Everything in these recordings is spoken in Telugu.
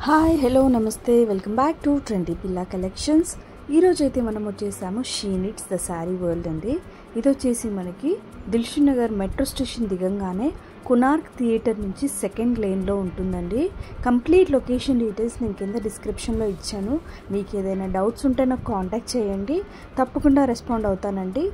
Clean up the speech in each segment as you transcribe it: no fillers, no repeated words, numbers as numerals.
హాయ్ హలో నమస్తే welcome back to trendy Pilla collections. ఈరోజు అయితే మనం వచ్చేసాము she needs the sari world అండి. ఇది వచ్చేసి మనకి దిల్షుక్ నగర్ మెట్రో స్టేషన్ దిగంగానే కునార్క్ థియేటర్ నుంచి సెకండ్ లేన్లో ఉంటుందండి. కంప్లీట్ లొకేషన్ డీటెయిల్స్ నేను కింద డిస్క్రిప్షన్లో ఇచ్చాను. మీకు ఏదైనా డౌట్స్ ఉంటే నాకు కాంటాక్ట్ చేయండి, తప్పకుండా రెస్పాండ్ అవుతానండి.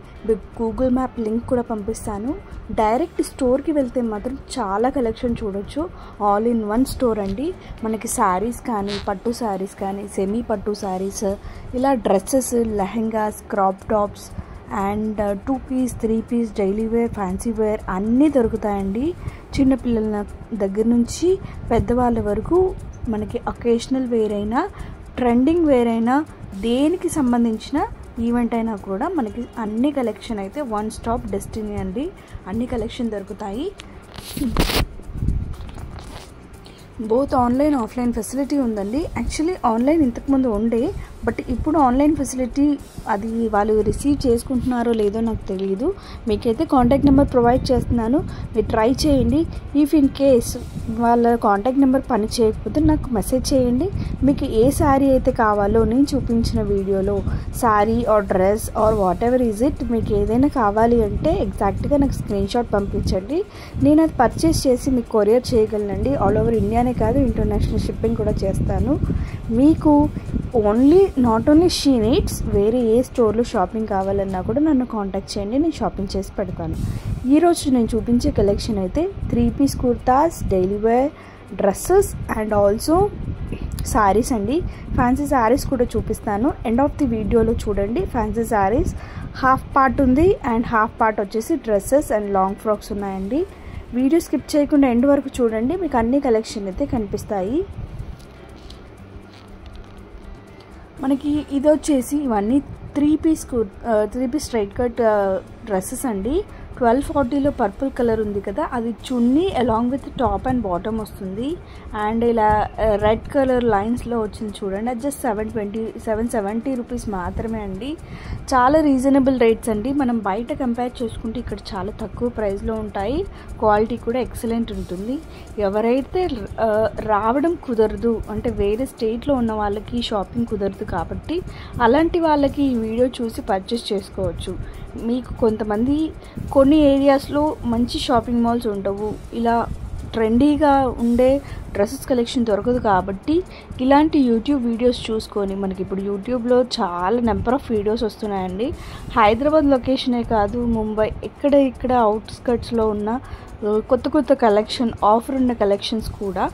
గూగుల్ మ్యాప్ లింక్ కూడా పంపిస్తాను. డైరెక్ట్ స్టోర్కి వెళ్తే మాత్రం చాలా కలెక్షన్ చూడొచ్చు. ఆల్ ఇన్ వన్ స్టోర్ అండి. మనకి శారీస్ కానీ, పట్టు శారీస్ కానీ, సెమీ పట్టు శారీస్, ఇలా dresses, lehengas, crop tops and 2 piece 3 piece daily wear, fancy wear అన్నీ దొరుకుతాయండి. చిన్నపిల్లల దగ్గర నుంచి పెద్దవాళ్ళ వరకు మనకి అకేషనల్ వేర్ అయినా, ట్రెండింగ్ వేర్ అయినా, దేనికి సంబంధించిన ఈవెంట్ అయినా కూడా మనకి అన్ని కలెక్షన్ అయితే వన్ స్టాప్ డెస్టినీ అండి. అన్ని కలెక్షన్ దొరుకుతాయి. బోత్ ఆన్లైన్ ఆఫ్లైన్ ఫెసిలిటీ ఉందండి. యాక్చువల్లీ ఆన్లైన్ ఇంతకుముందు ఉండే, బట్ ఇప్పుడు ఆన్లైన్ ఫెసిలిటీ అది వాళ్ళు రిసీవ్ చేసుకుంటున్నారో లేదో నాకు తెలియదు. మీకైతే కాంటాక్ట్ నెంబర్ ప్రొవైడ్ చేస్తున్నాను, మీరు ట్రై చేయండి. ఇఫ్ ఇన్ కేస్ వాళ్ళ కాంటాక్ట్ నెంబర్ పని చేయకపోతే నాకు మెసేజ్ చేయండి. మీకు ఏ శారీ అయితే కావాలో నేను చూపించిన వీడియోలో sari or dress or whatever is it, మీకు ఏదైనా కావాలి అంటే ఎగ్జాక్ట్గా నాకు స్క్రీన్ షాట్ పంపించండి. నేను అది పర్చేస్ చేసి మీకు కొరియర్ చేయగలనండి. ఆల్ ఓవర్ ఇండియానే కాదు, ఇంటర్నేషనల్ షిప్పింగ్ కూడా చేస్తాను. మీకు నాట్ ఓన్లీ షీ నీడ్స్, వేరే ఏ స్టోర్లో షాపింగ్ కావాలన్నా కూడా నన్ను కాంటాక్ట్ చేయండి, నేను షాపింగ్ చేసి పెడతాను. ఈరోజు నేను చూపించే కలెక్షన్ అయితే 3 piece kurtas, daily wear, dresses and also saris అండి. ఫ్యాన్సీ శారీస్ కూడా చూపిస్తాను. ఎండ్ ఆఫ్ ది వీడియోలో చూడండి. ఫ్యాన్సీ శారీస్ హాఫ్ పార్ట్ ఉంది అండ్ హాఫ్ పార్ట్ వచ్చేసి డ్రెస్సెస్ అండ్ లాంగ్ ఫ్రాక్స్ ఉన్నాయండి. వీడియో స్కిప్ చేయకుండా ఎండ్ వరకు చూడండి, మీకు అన్ని కలెక్షన్ అయితే కనిపిస్తాయి. మనకి ఇది వచ్చేసి ఇవన్నీ 3 పీస్ స్ట్రైట్ కట్ డ్రెస్సెస్ అండి. 1240లో పర్పుల్ కలర్ ఉంది కదా, అది chunni along with top and bottom వస్తుంది. అండ్ ఇలా రెడ్ కలర్ లైన్స్లో వచ్చింది చూడండి, అది జస్ట్ 770 రూపీస్ మాత్రమే అండి. చాలా రీజనబుల్ రేట్స్ అండి. మనం బయట కంపేర్ చేసుకుంటే ఇక్కడ చాలా తక్కువ ప్రైస్లో ఉంటాయి. క్వాలిటీ కూడా ఎక్సలెంట్ ఉంటుంది. ఎవరైతే రావడం కుదరదు అంటే వేరే స్టేట్లో ఉన్న వాళ్ళకి షాపింగ్ కుదరదు కాబట్టి అలాంటి వాళ్ళకి ఈ వీడియో చూసి పర్చేస్ చేసుకోవచ్చు. మీకు కొంతమంది కొన్ని ఏరియాస్లో మంచి షాపింగ్ మాల్స్ ఉండవు, ఇలా ట్రెండీగా ఉండే డ్రెస్సెస్ కలెక్షన్ దొరకదు కాబట్టి ఇలాంటి యూట్యూబ్ వీడియోస్ చూసుకొని, మనకి ఇప్పుడు యూట్యూబ్లో చాలా నెంబర్ ఆఫ్ వీడియోస్ వస్తున్నాయండి. హైదరాబాద్ లొకేషనే కాదు, ముంబై ఇక్కడ అవుట్స్కట్స్లో ఉన్న కొత్త కలెక్షన్, ఆఫర్ ఉన్న కలెక్షన్స్ కూడా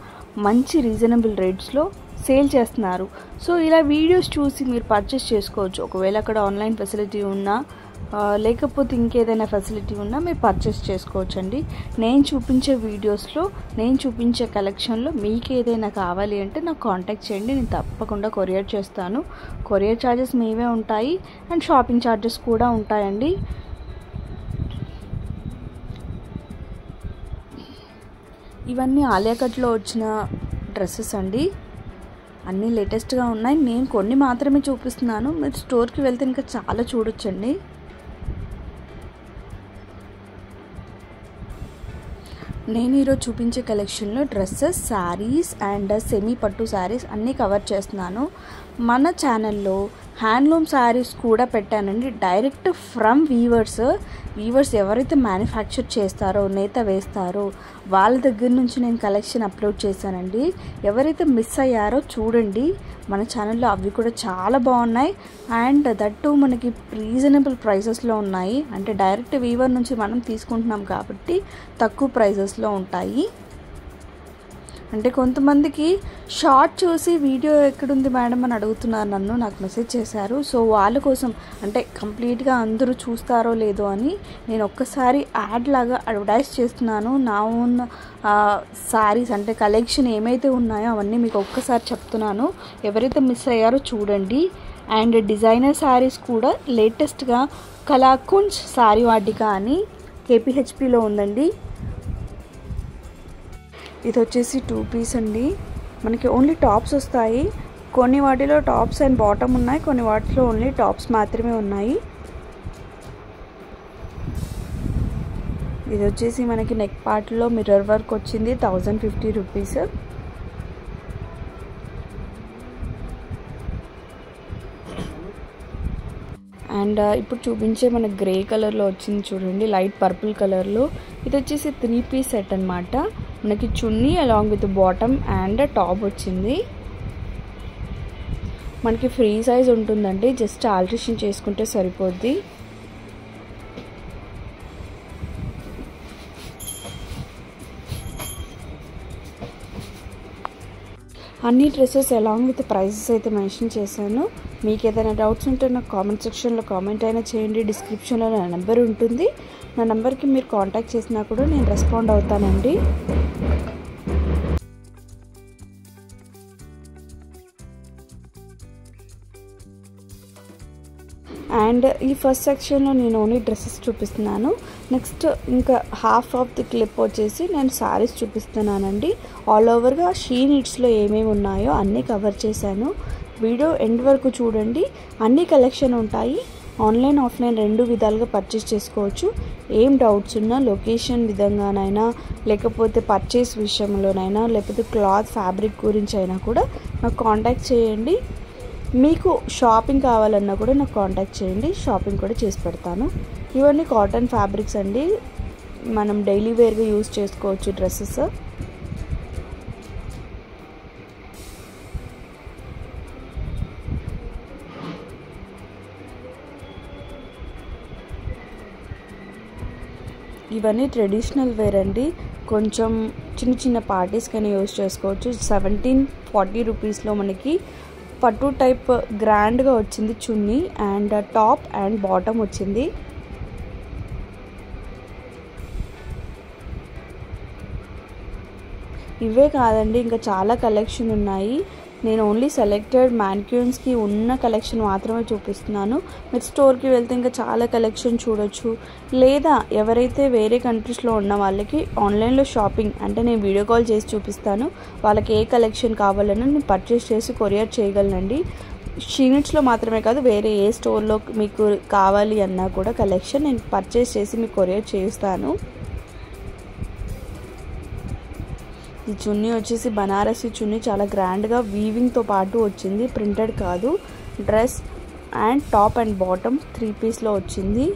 మంచి రీజనబుల్ రేట్స్లో సేల్ చేస్తున్నారు. సో ఇలా వీడియోస్ చూసి మీరు పర్చేస్ చేసుకోవచ్చు. ఒకవేళ అక్కడ ఆన్లైన్ ఫెసిలిటీ ఉన్నా లేకపోతే ఇంకేదైనా ఫెసిలిటీ ఉన్నా మీరు పర్చేస్ చేసుకోవచ్చండి. నేను చూపించే వీడియోస్లో, నేను చూపించే కలెక్షన్లో మీకు ఏదైనా కావాలి అంటే నాకు కాంటాక్ట్ చేయండి, నేను తప్పకుండా కొరియర్ చేస్తాను. కొరియర్ ఛార్జెస్ మేవే ఉంటాయి అండ్ షాపింగ్ ఛార్జెస్ కూడా ఉంటాయండి. ఇవన్నీ ఆలియా కట్లో వచ్చిన డ్రెస్సెస్ అండి. అన్నీ లేటెస్ట్గా ఉన్నాయి. నేను కొన్ని మాత్రమే చూపిస్తున్నాను, మీరు స్టోర్కి వెళ్తే ఇంకా చాలా చూడొచ్చండి. నేను ఈరోజు చూపించే కలెక్షన్లో డ్రెస్సెస్, శారీస్ అండ్ సెమీ పట్టు శారీస్ అన్నీ కవర్ చేస్తున్నాను. మన ఛానల్లో హ్యాండ్లూమ్ శారీస్ కూడా పెట్టానండి. డైరెక్ట్ ఫ్రమ్ వీవర్స్ ఎవరైతే మ్యానుఫ్యాక్చర్ చేస్తారో, నేత వేస్తారో వాళ్ళ దగ్గర నుంచి నేను కలెక్షన్ అప్లోడ్ చేశానండి. ఎవరైతే మిస్ అయ్యారో చూడండి, మన ఛానల్లో అవి కూడా చాలా బాగున్నాయి. అండ్ దట్టు మనకి రీజనబుల్ ప్రైసెస్లో ఉన్నాయి. అంటే డైరెక్ట్ వీవర్ నుంచి మనం తీసుకుంటున్నాం కాబట్టి తక్కువ ప్రైసెస్లో ఉంటాయి. అంటే కొంతమందికి షార్ట్ చూసి వీడియో ఎక్కడుంది మేడం అని అడుగుతున్నారు నన్ను, నాకు మెసేజ్ చేశారు. సో వాళ్ళ కోసం, అంటే కంప్లీట్గా అందరూ చూస్తారో లేదో అని నేను ఒక్కసారి యాడ్ లాగా అడ్వర్టైజ్ చేస్తున్నాను. నా ఓన్ శారీస్ అంటే కలెక్షన్ ఏమైతే ఉన్నాయో అవన్నీ మీకు ఒక్కసారి చెప్తున్నాను. ఎవరైతే మిస్ అయ్యారో చూడండి. అండ్ డిజైనర్ శారీస్ కూడా లేటెస్ట్గా కలాకుంజ్ శారీ వాటిక అని KPHPలో ఉందండి. ఇది వచ్చేసి 2 పీస్ అండి. మనకి ఓన్లీ టాప్స్ వస్తాయి. కొన్ని వాటిలో టాప్స్ అండ్ బాటమ్ ఉన్నాయి, కొన్ని వాటిలో ఓన్లీ టాప్స్ మాత్రమే ఉన్నాయి. ఇది వచ్చేసి మనకి నెక్ పార్ట్లో మిర్రర్ వర్క్ వచ్చింది, 1050 రూపీస్. అండ్ ఇప్పుడు చూపించే మన గ్రే కలర్లో వచ్చింది చూడండి, లైట్ పర్పుల్ కలర్లో. ఇది వచ్చేసి 3 పీస్ సెట్ అనమాట. మనకి chunni along with bottom and top వచ్చింది. మనకి ఫ్రీ సైజ్ ఉంటుందండి, జస్ట్ ఆల్టరేషన్ చేసుకుంటే సరిపోద్ది. అన్ని డ్రెస్సెస్ అలాంగ్ విత్ ప్రైసెస్ అయితే మెన్షన్ చేశాను. మీకు ఏదైనా డౌట్స్ ఉంటే నాకు కామెంట్ సెక్షన్లో కామెంట్ అయినా చేయండి. డిస్క్రిప్షన్లో నా నెంబర్ ఉంటుంది. నా నెంబర్కి మీరు కాంటాక్ట్ చేసినా కూడా నేను రెస్పాండ్ అవుతానండి. అండ్ ఈ ఫస్ట్ సెక్షన్లో నేను ఓన్లీ డ్రెస్సెస్ చూపిస్తున్నాను. నెక్స్ట్ ఇంకా హాఫ్ ఆఫ్ ది క్లిప్ వచ్చేసి నేను శారీస్ చూపిస్తున్నానండి. ఆల్ ఓవర్గా షీ నీడ్స్లో ఏమేమి ఉన్నాయో అన్నీ కవర్ చేశాను. వీడియో ఎండ్ వరకు చూడండి. అన్ని కలెక్షన్ ఉంటాయి. ఆన్లైన్ ఆఫ్లైన్ 2 విధాలుగా పర్చేస్ చేసుకోవచ్చు. ఏం డౌట్స్ ఉన్నా లొకేషన్ విధంగానైనా, లేకపోతే పర్చేస్ విషయంలోనైనా, లేకపోతే క్లాత్ ఫ్యాబ్రిక్ గురించి అయినా కూడా నాకు కాంటాక్ట్ చేయండి. మీకు షాపింగ్ కావాలన్నా కూడా నాకు కాంటాక్ట్ చేయండి, షాపింగ్ కూడా చేసి పెడతాను. ఇవన్నీ కాటన్ ఫ్యాబ్రిక్స్ అండి, మనం డైలీ వేర్గా యూజ్ చేసుకోవచ్చు డ్రెస్సెస్. ఇవన్నీ ట్రెడిషనల్ వేర్ అండి, కొంచెం చిన్న చిన్న పార్టీస్కైనా యూజ్ చేసుకోవచ్చు. 1740 రూపీస్లో మనకి పట్టు టైప్ గ్రాండ్గా వచ్చింది చున్నీ అండ్ టాప్ అండ్ బాటమ్ వచ్చింది. ఇవే కాదండి, ఇంకా చాలా కలెక్షన్ ఉన్నాయి. నేను ఓన్లీ సెలెక్టెడ్ మ్యానిక్యూన్స్కి ఉన్న కలెక్షన్ మాత్రమే చూపిస్తున్నాను. మీరు స్టోర్కి వెళ్తే ఇంకా చాలా కలెక్షన్ చూడొచ్చు. లేదా ఎవరైతే వేరే కంట్రీస్లో ఉన్న వాళ్ళకి ఆన్లైన్లో షాపింగ్ అంటే నేను వీడియో కాల్ చేసి చూపిస్తాను. వాళ్ళకి ఏ కలెక్షన్ కావాలన్నా నేను పర్చేస్ చేసి కొరియర్ చేయగలనండి. షీనిట్స్లో మాత్రమే కాదు, వేరే ఏ స్టోర్లో మీకు కావాలి అన్నా కూడా కలెక్షన్ నేను పర్చేస్ చేసి మీకు కొరియర్ చేస్తాను. ఈ చున్నీ వచ్చేసి బనారసి చున్నీ, చాలా గ్రాండ్గా వీవింగ్తో పాటు వచ్చింది, ప్రింటెడ్ కాదు. Dress and top and bottom 3 పీస్లో వచ్చింది.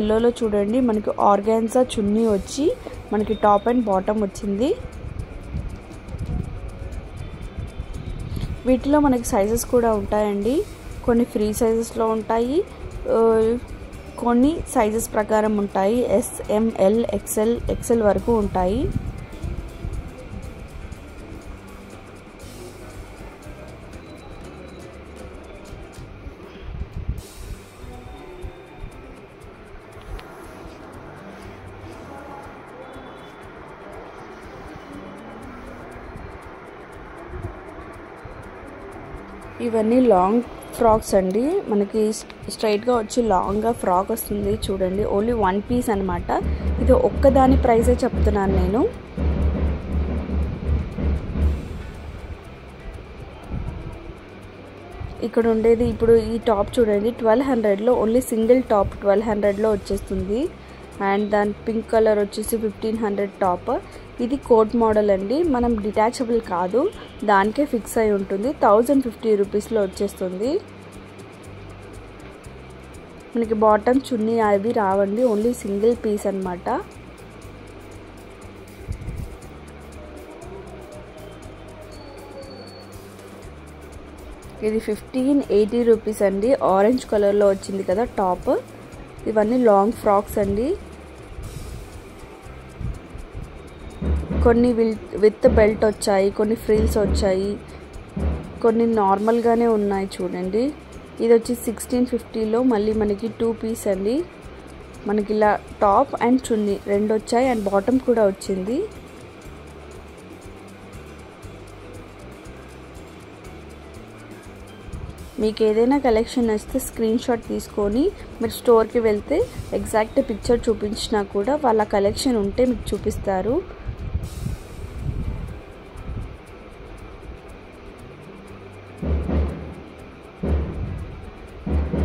ఎల్లోలో చూడండి మనకి ఆర్గాన్జా చున్నీ వచ్చి మనకి టాప్ అండ్ బాటమ్ వచ్చింది. వీటిలో మనకి సైజెస్ కూడా ఉంటాయండి. కొన్ని ఫ్రీ సైజెస్లో ఉంటాయి, కొన్ని సైజెస్ ప్రకారం ఉంటాయి. ఎస్, ఎం, ఎల్, ఎక్సెల్ వరకు ఉంటాయి. ఇవన్నీ లాంగ్ ఫ్రాక్స్ అండి, మనకి స్ట్రైట్గా వచ్చి లాంగ్గా ఫ్రాక్ వస్తుంది చూడండి. ఓన్లీ 1 పీస్ అనమాట. ఇది ఒక్కదాని ప్రైసే చెప్తున్నాను నేను. ఇక్కడ ఉండేది ఇప్పుడు ఈ టాప్ చూడండి 1200లో, ఓన్లీ సింగిల్ టాప్ 1200లో వచ్చేస్తుంది. అండ్ దాని పింక్ కలర్ వచ్చేసి 1500 టాప్. ఇది కోట్ మోడల్ అండి, మనం డిటాచబుల్ కాదు, దానికే ఫిక్స్ అయి ఉంటుంది. 1050 రూపీస్లో వచ్చేస్తుంది. మనకి బాటమ్ చున్నీ అవి రావండి, ఓన్లీ సింగిల్ పీస్ అనమాట. ఇది 1580 రూపీస్ అండి. ఆరెంజ్ కలర్లో వచ్చింది కదా టాప్. ఇవన్నీ లాంగ్ ఫ్రాక్స్ అండి, కొన్ని విత్ బెల్ట్ వచ్చాయి, కొన్ని ఫ్రిల్స్ వచ్చాయి, కొన్ని నార్మల్గానే ఉన్నాయి చూడండి. ఇది వచ్చి 1650లో మళ్ళీ మనకి 2 పీస్ అండి. మనకి ఇలా టాప్ అండ్ చున్నీ 2 వచ్చాయి అండ్ బాటమ్ కూడా వచ్చింది. మీకు ఏదైనా కలెక్షన్ వస్తే స్క్రీన్ షాట్ తీసుకొని మీరు స్టోర్కి వెళ్తే ఎగ్జాక్ట్ పిక్చర్ చూపించినా కూడా వాళ్ళ కలెక్షన్ ఉంటే మీకు చూపిస్తారు.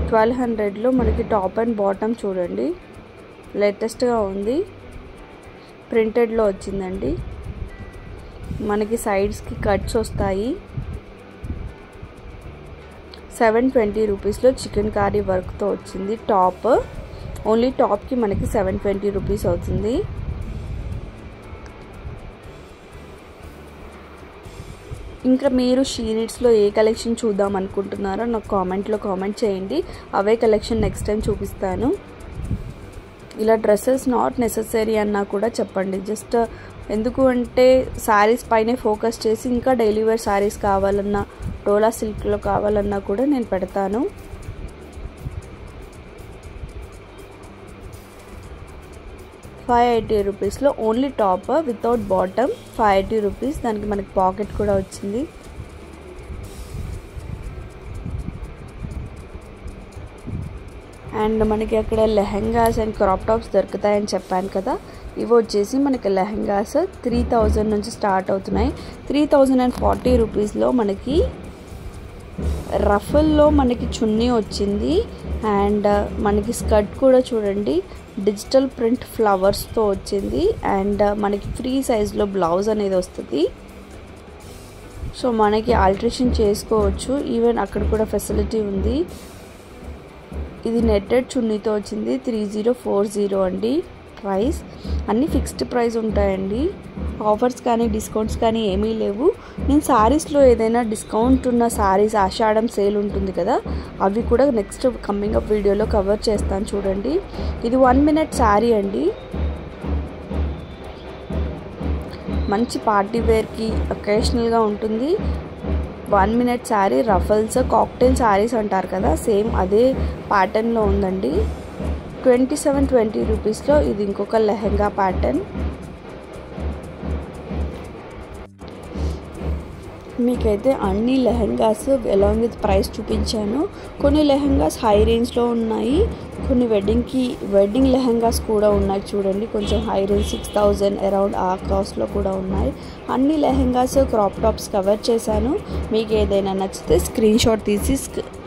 $1200లో మనకి టాప్ అండ్ బాటమ్ చూడండి, లేటెస్ట్గా ఉంది, ప్రింటెడ్లో వచ్చిందండి. మనకి సైడ్స్కి కట్స్ వస్తాయి. 720 రూపీస్లో చికెన్ కర్రీ వర్క్తో వచ్చింది టాప్. ఓన్లీ టాప్కి మనకి 720 రూపీస్ అవుతుంది. ఇంకా మీరు షీనిట్స్లో ఏ కలెక్షన్ చూద్దాం అనుకుంటున్నారో నాకు కామెంట్లో కామెంట్ చేయండి. అవే కలెక్షన్ నెక్స్ట్ టైం చూపిస్తాను. ఇలా డ్రెస్సెస్ నాట్ నెసెసరీ అన్నా కూడా చెప్పండి. జస్ట్ ఎందుకు అంటే శారీస్ పైనే ఫోకస్ చేసి ఇంకా డైలీ వేర్ శారీస్ కావాలన్నా, డోలా సిల్క్లో కావాలన్నా కూడా నేను పెడతాను. ₹580 only top without bottom. 580 rupees. దానికి మనకి పాకెట్ కూడా వచ్చింది. అండ్ మనకి అక్కడ లెహెంగాస్ అండ్ క్రాప్ టాప్స్ దొరుకుతాయని చెప్పాను కదా. ఇవి వచ్చేసి మనకి లెహెంగాస్ 3000 నుంచి స్టార్ట్ అవుతున్నాయి. 3040 రూపీస్లో మనకి రఫల్లో మనకి చున్నీ వచ్చింది. అండ్ మనకి స్కర్ట్ కూడా చూడండి డిజిటల్ ప్రింట్ ఫ్లవర్స్తో వచ్చింది. అండ్ మనకి ఫ్రీ సైజ్లో బ్లౌజ్ అనేది వస్తుంది. సో మనకి ఆల్టరేషన్ చేసుకోవచ్చు. ఈవెన్ అక్కడ కూడా ఫెసిలిటీ ఉంది. ఇది నెట్టెడ్ చున్నీతో వచ్చింది. 3040 అండి ప్రైస్. అన్నీ ఫిక్స్డ్ ప్రైస్ ఉంటాయండి. ఆఫర్స్ కానీ డిస్కౌంట్స్ కానీ ఏమీ లేవు. నేను శారీస్లో ఏదైనా డిస్కౌంట్ ఉన్న శారీస్ ఆషాఢం సేల్ ఉంటుంది కదా, అవి కూడా నెక్స్ట్ కమింగ్ అప్ వీడియోలో కవర్ చేస్తాను చూడండి. ఇది 1 minute శారీ అండి. మంచి పార్టీ వేర్కి అకేషనల్గా ఉంటుంది. 1 minute sari. Ruffles cocktail saris అంటారు కదా, సేమ్ అదే ప్యాటర్న్లో ఉందండి. 2720 రూపీస్లో ఇది ఇంకొక లెహెంగా ప్యాటర్న్. మీకైతే అన్ని లెహెంగాస్ అలాంగ్ విత్ ప్రైస్ చూపించాను. కొన్ని లెహెంగాస్ హై రేంజ్లో ఉన్నాయి, కొన్ని వెడ్డింగ్ లెహెంగాస్ కూడా ఉన్నాయి చూడండి. కొంచెం హై రేంజ్ 6000 అరౌండ్ ఆ కాస్ట్లో కూడా ఉన్నాయి. అన్ని లెహెంగాస్ క్రాప్ టాప్స్ కవర్ చేశాను. మీకు ఏదైనా నచ్చితే స్క్రీన్ షాట్ తీసి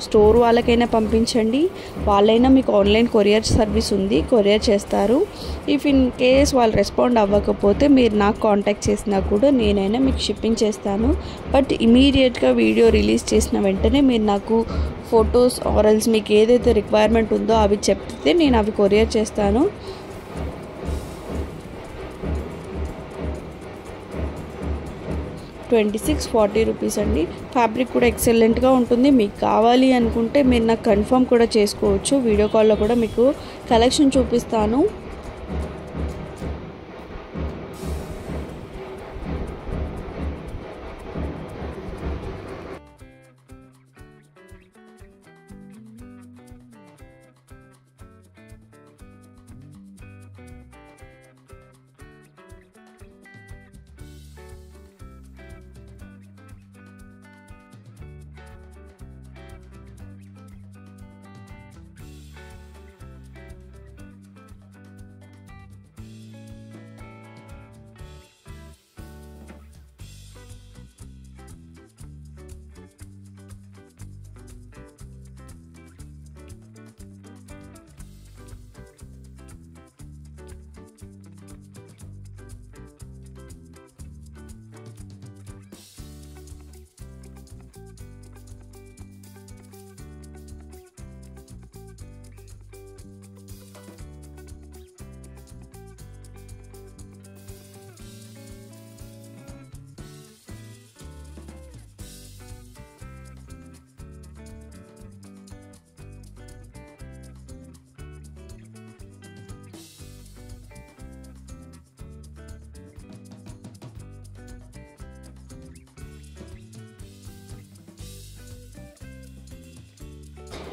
స్టోర్ వాళ్ళకైనా పంపించండి. వాళ్ళైనా మీకు ఆన్లైన్ కొరియర్ సర్వీస్ ఉంది, కొరియర్ చేస్తారు. ఇఫ్ ఇన్ కేస్ వాళ్ళు రెస్పాండ్ అవ్వకపోతే మీరు నాకు కాంటాక్ట్ చేసినా కూడా నేనైనా మీకు షిప్పింగ్ చేస్తాను. బట్ ఇమీడియట్గా వీడియో రిలీజ్ చేసిన వెంటనే మీరు నాకు ఫొటోస్ ఆర్ఎల్స్ మీకు ఏదైతే రిక్వైర్మెంట్ ఉందో అవి చెప్తే నేను అవి కొరియర్ చేస్తాను. ₹2640 అండి. ఫ్యాబ్రిక్ కూడా ఎక్సలెంట్గా ఉంటుంది. మీకు కావాలి అనుకుంటే మీరు నాకు కన్ఫర్మ్ కూడా చేసుకోవచ్చు. వీడియో కాల్లో కూడా మీకు కలెక్షన్ చూపిస్తాను.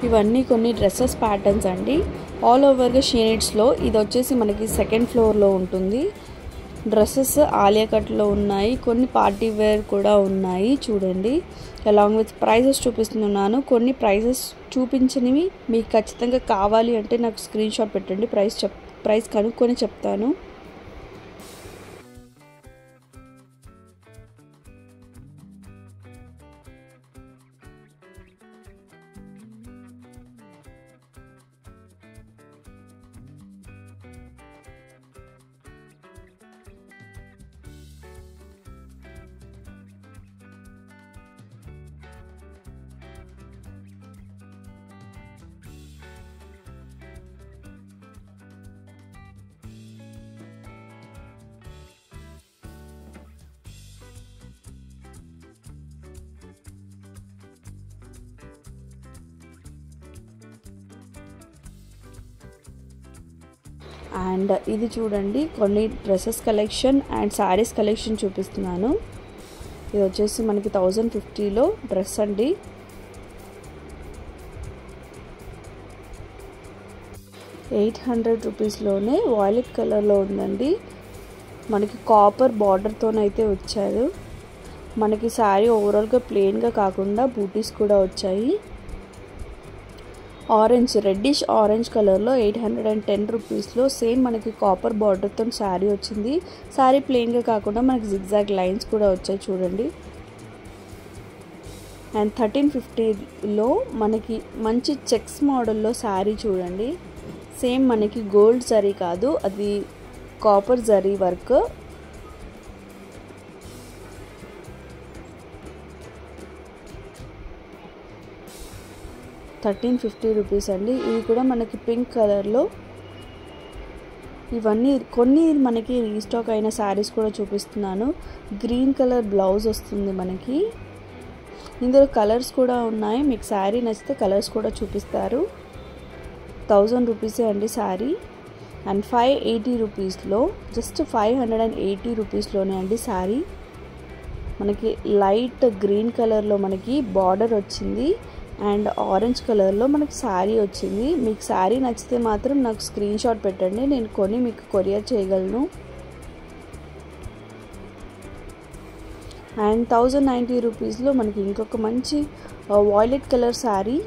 ఇవన్నీ కొన్ని డ్రెస్సెస్ ప్యాటర్న్స్ అండి. ఆల్ ఓవర్గా షీనిట్స్లో. ఇది వచ్చేసి మనకి సెకండ్ ఫ్లోర్లో ఉంటుంది. డ్రెస్సెస్ ఆలియా కట్లో ఉన్నాయి, కొన్ని పార్టీ వేర్ కూడా ఉన్నాయి చూడండి. అలాంగ్ విత్ ప్రైజెస్ చూపిస్తున్నాను. కొన్ని ప్రైజెస్ చూపించనివి మీకు ఖచ్చితంగా కావాలి అంటే నాకు స్క్రీన్ షాట్ పెట్టండి. ప్రైస్ కనుక్కొని చెప్తాను. అండ్ ఇది చూడండి కొన్ని dresses collection and saris collection చూపిస్తున్నాను. ఇది వచ్చేసి మనకి 1050లో డ్రెస్ అండి. ₹800లోనే వాయిలెట్ కలర్లో ఉందండి. మనకి కాపర్ బార్డర్తోనైతే వచ్చారు. మనకి శారీ ఓవరాల్గా ప్లెయిన్గా కాకుండా బూటీస్ కూడా వచ్చాయి. ఆరెంజ్, రెడ్డిష్ ఆరెంజ్ కలర్లో ₹810లో సేమ్ మనకి కాపర్ బార్డర్తో శారీ వచ్చింది. శారీ ప్లెయిన్గా కాకుండా మనకి జిగ్జాగ్ లైన్స్ కూడా వచ్చాయి చూడండి. అండ్ 1350లో మనకి మంచి చెక్స్ మోడల్లో శారీ చూడండి. సేమ్ మనకి గోల్డ్ జరీ కాదు, అది కాపర్ జరీ వర్క్. ₹1350 అండి. ఇది కూడా మనకి పింక్ కలర్లో. ఇవన్నీ కొన్ని మనకి రీస్టాక్ అయిన శారీస్ కూడా చూపిస్తున్నాను. గ్రీన్ కలర్ బ్లౌజ్ వస్తుంది మనకి. ఇందులో కలర్స్ కూడా ఉన్నాయి. మీకు శారీ నచ్చితే కలర్స్ కూడా చూపిస్తారు. ₹1000 అండి శారీ. అండ్ ₹580లో జస్ట్ ₹580లోనే అండి శారీ. మనకి లైట్ గ్రీన్ కలర్లో మనకి బార్డర్ వచ్చింది అండ్ ఆరెంజ్ కలర్లో మనకి శారీ వచ్చింది. మీకు శారీ నచ్చితే మాత్రం నాకు స్క్రీన్ షాట్ పెట్టండి, నేను కొని మీకు కొరియర్ చేయగలను. అండ్ ₹1090లో మనకి ఇంకొక మంచి వాయిలెట్ కలర్ శారీ.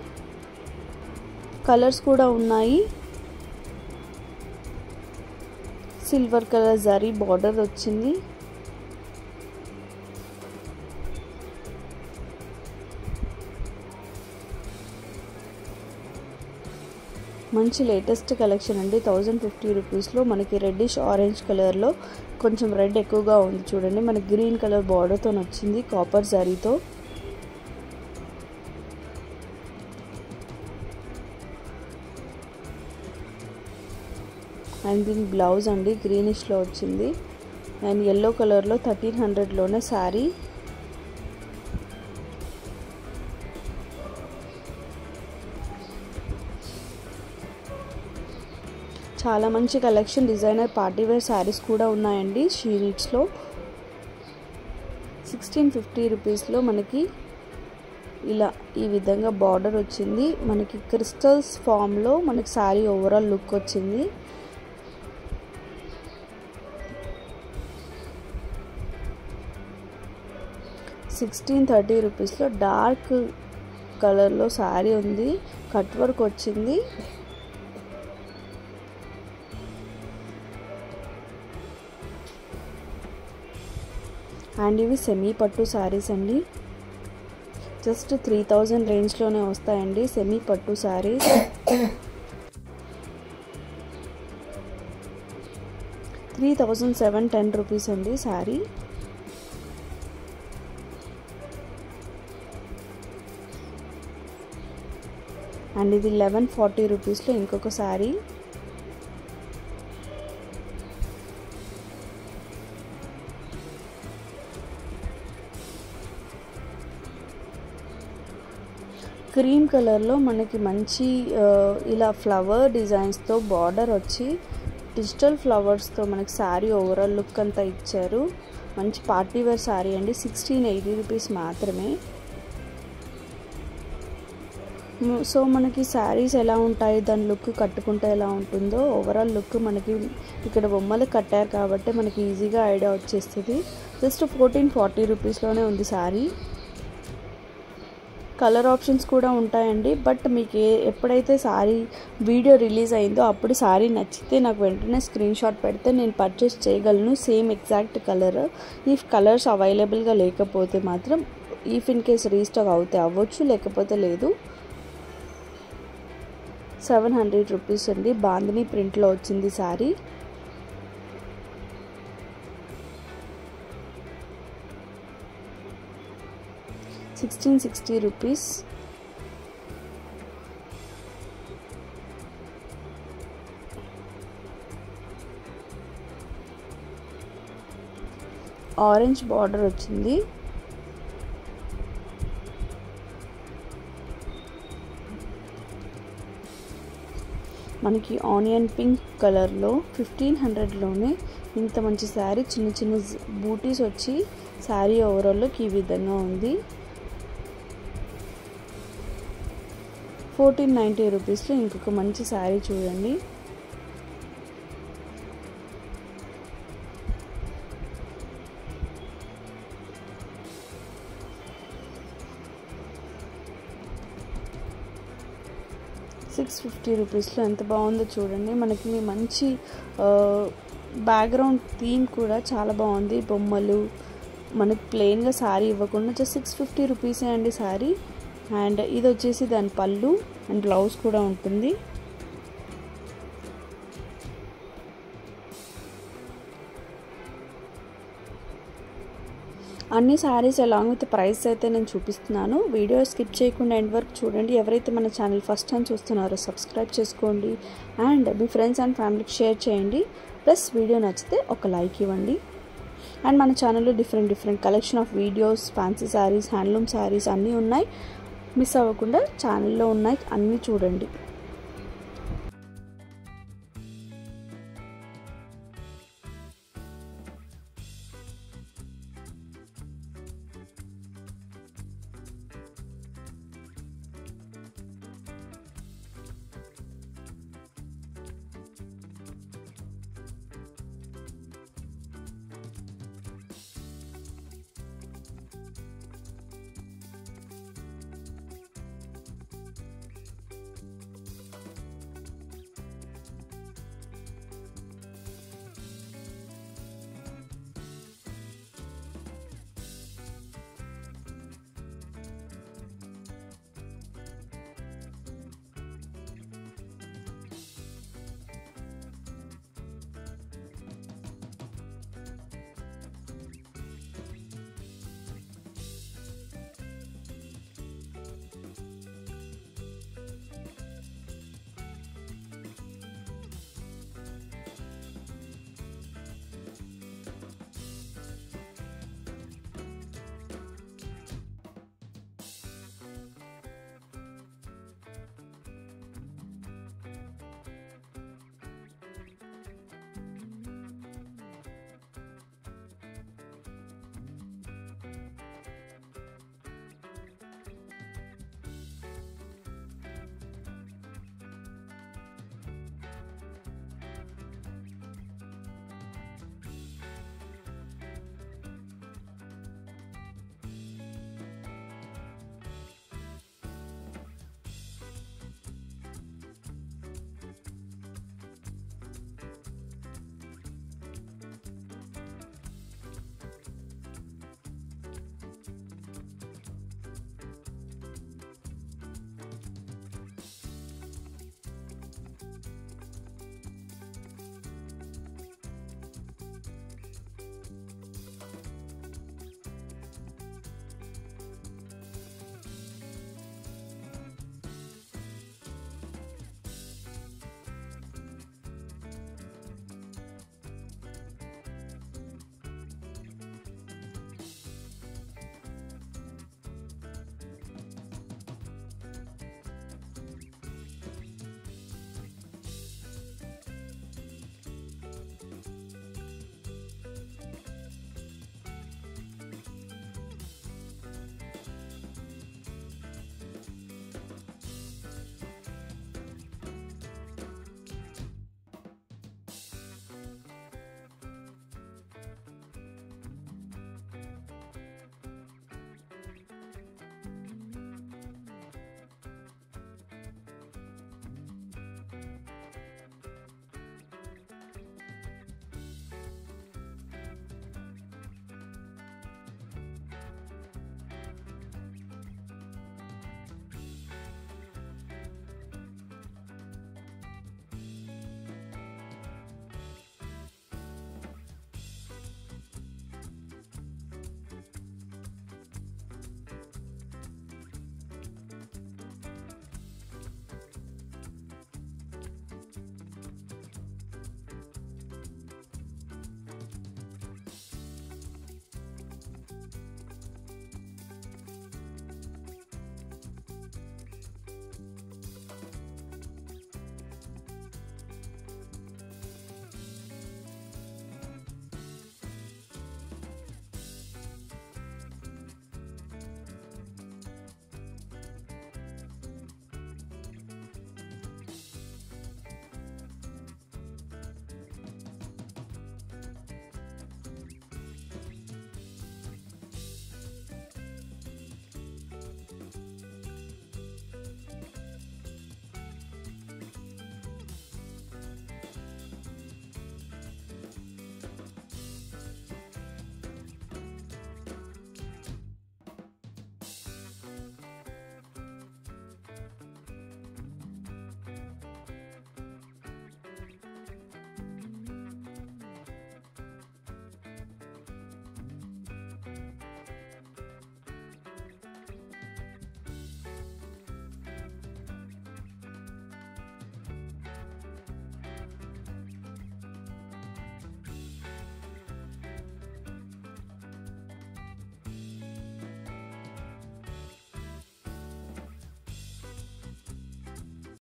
కలర్స్ కూడా ఉన్నాయి. సిల్వర్ కలర్ జరీ బార్డర్ వచ్చింది. మంచి లేటెస్ట్ కలెక్షన్ అండి. ₹1050లో మనకి రెడ్డిష్ ఆరెంజ్ కలర్లో కొంచెం రెడ్ ఎక్కువగా ఉంది చూడండి. మనకి గ్రీన్ కలర్ బార్డర్తో వచ్చింది కాపర్ జరీతో. అండ్ దీని బ్లౌజ్ అండి గ్రీనిష్లో వచ్చింది. అండ్ ఎల్లో కలర్లో 1300లోనే శారీ. చాలా మంచి కలెక్షన్, డిజైనర్ పార్టీవేర్ శారీస్ కూడా ఉన్నాయండి షీ నీడ్స్లో. ₹1650లో మనకి ఇలా ఈ విధంగా బార్డర్ వచ్చింది. మనకి క్రిస్టల్స్ ఫామ్లో మనకి శారీ ఓవరాల్ లుక్ వచ్చింది. ₹1630లో డార్క్ కలర్లో శారీ ఉంది. కట్ వర్క్ వచ్చింది. అండ్ ఇవి సెమీ పట్టు శారీస్ అండి. జస్ట్ 3000 రేంజ్లోనే వస్తాయండి సెమీ పట్టు శారీస్. ₹3710 అండి శారీ. అండ్ ఇది ₹1140లో ఇంకొక శారీ. క్రీమ్ కలర్లో మనకి మంచి ఇలా ఫ్లవర్ డిజైన్స్తో బార్డర్ వచ్చి డిజిటల్ ఫ్లవర్స్తో మనకి శారీ ఓవరాల్ లుక్ అంతా ఇచ్చారు. మంచి పార్టీవేర్ శారీ అండి. ₹1680 మాత్రమే. సో మనకి శారీస్ ఎలా ఉంటాయి, దాని లుక్ కట్టుకుంటే ఎలా ఉంటుందో ఓవరాల్ లుక్ మనకి ఇక్కడ బొమ్మలు కట్టారు కాబట్టి మనకి ఈజీగా ఐడియా వచ్చేస్తుంది. జస్ట్ ₹1440లోనే ఉంది శారీ. కలర్ ఆప్షన్స్ కూడా ఉంటాయండి. బట్ మీకు ఎప్పుడైతే శారీ వీడియో రిలీజ్ అయిందో అప్పుడు శారీ నచ్చితే నాకు వెంటనే స్క్రీన్ షాట్ పెడితే నేను పర్చేస్ చేయగలను same exact colour. If colours అవైలబుల్గా లేకపోతే మాత్రం ఇఫ్ ఇన్ కేస్ రీస్టాక్ అవుతే అవ్వచ్చు, లేకపోతే లేదు. ₹700 అండి. బాందిని ప్రింట్లో వచ్చింది శారీ. ₹1660. ఆరెంజ్ బార్డర్ వచ్చింది. మనకి ఆనియన్ పింక్ కలర్లో 1500లోనే ఇంత మంచి శారీ, చిన్న చిన్న బూటీస్ వచ్చి శారీ ఓవరాల్లోకి ఈ విధంగా ఉంది. 1490 రూపీస్లో ఇంకొక మంచి శారీ చూడండి. ₹650 ఎంత బాగుందో చూడండి. మనకి మంచి బ్యాక్గ్రౌండ్ థీమ్ కూడా చాలా బాగుంది. బొమ్మలు మనకి ప్లెయిన్గా శారీ ఇవ్వకుండా జస్ట్ ₹650 అండి శారీ. అండ్ ఇది వచ్చేసి దాని పళ్ళు అండ్ బ్లౌజ్ కూడా ఉంటుంది. అన్ని శారీస్ అలాంగ్ విత్ ప్రైస్ అయితే నేను చూపిస్తున్నాను. వీడియో స్కిప్ చేయకుండా ఎండ్ వరకు చూడండి. ఎవరైతే మన ఛానల్ ఫస్ట్ టైం చూస్తున్నారో సబ్స్క్రైబ్ చేసుకోండి అండ్ మీ ఫ్రెండ్స్ అండ్ ఫ్యామిలీకి షేర్ చేయండి. ప్లస్ వీడియో నచ్చితే ఒక లైక్ ఇవ్వండి. అండ్ మన ఛానల్లో different collection of videos, fancy saris, handloom saris అన్నీ ఉన్నాయి. మిస్ అవ్వకుండా ఛానల్లో ఉన్నాయి, అన్నీ చూడండి.